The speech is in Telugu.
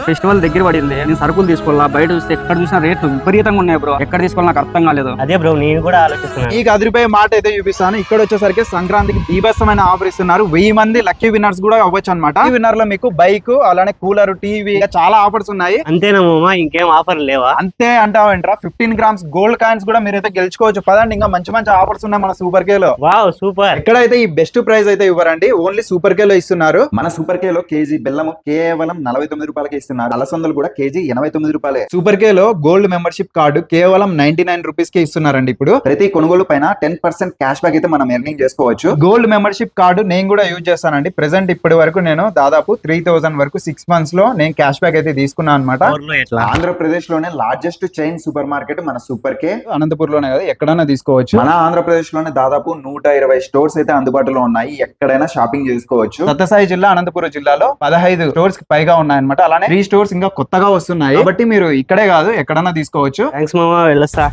ఫెస్టివల్ దగ్గర పడింది, నేను సరుకులు తీసుకోవాలా. బయట చూస్తే ఎక్కడ చూసినా రేట్లు విపరీతంగా ఉన్నాయి బ్రో. ఎక్కడ తీసుకోవాలి నాకు అర్థం కాలేదు. అదే బ్రో నేను కూడా ఆలోచిస్తున్నాను. మీకు అదిరిపోయే మాట అయితే చూపిస్తాను. ఇక్కడ వచ్చేసరికి సంక్రాంతికి బీభత్సమైన ఆఫర్ ఇస్తున్నారు. 1000 మంది లక్కీ విన్నర్స్ కూడా అవ్వచ్చు అనమాట. ఈ విన్నర్ లో మీకు బైక్, అలానే కూలర్, టీవీ, చాలా ఆఫర్స్ ఉన్నాయి. అంతేనా మామ, ఇంకేం ఆఫర్ లేవా? అంతే అంటావేంట్రా, 15 గ్రామ్స్ గోల్డ్ కాయిన్స్ కూడా మీరైతే గెలుచుకోవచ్చు. పదండి, ఇంకా మంచి మంచి ఆఫర్స్ ఉన్నాయి మన సూపర్ కే లో. Wow super. ఎక్కడైతే ఈ బెస్ట్ ప్రైస్ అయితే ఇవ్వరండి, ఓన్లీ సూపర్ కే లో ఇస్తున్నారు. మన సూపర్ కే లో కేజీ బెల్లము కేవలం 49 రూపాయలకి ఇస్తున్నారు. అలసందలు కూడా కేజీ 89 రూపాయలే. సూపర్ కే లో గోల్డ్ మెంబర్షిప్ కార్డు కేవలం 99 రూపీస్ కి ఇస్తున్నారండి. ఇప్పుడు ప్రతి కొనుగోలు పైన 10% క్యాష్ బ్యాక్ అయితే మనం ఎర్నింగ్ చేసుకోవచ్చు. గోల్డ్ మెంబర్షిప్ కార్డు నేను కూడా యూజ్ చేస్తానండి. ప్రెసెంట్ ఇప్పటి వరకు నేను దాదాపు 3000 వరకు 6 మంత్స్ లో నేను క్యాష్ బ్యాక్ అయితే తీసుకున్నాను అనమాట. ఆంధ్రప్రదేశ్ లోనే లార్జెస్ట్ చైన్ సూపర్ మార్కెట్ మన సూపర్ కే. అనంతపూర్ లోనే కదా, ఎక్కడైనా తీసుకోవచ్చు. మన ఆంధ్రప్రదేశ్ లోనే దాదాపు 120 స్టోర్స్ అయితే అందుబాటులో ఉన్నాయి. ఎక్కడైనా షాపింగ్ చేసుకోవచ్చు. సత్యసాయి జిల్లా, అనంతపురం జిల్లాలో 15 స్టోర్స్ కి పైగా ఉన్నాయన్నమాట. అలానే 3 స్టోర్స్ ఇంకా కొత్తగా వస్తున్నాయి. కాబట్టి మీరు ఇక్కడే కాదు ఎక్కడైనా తీసుకోవచ్చు. థ్యాంక్స్ మామ, వెళ్ళొస్తా.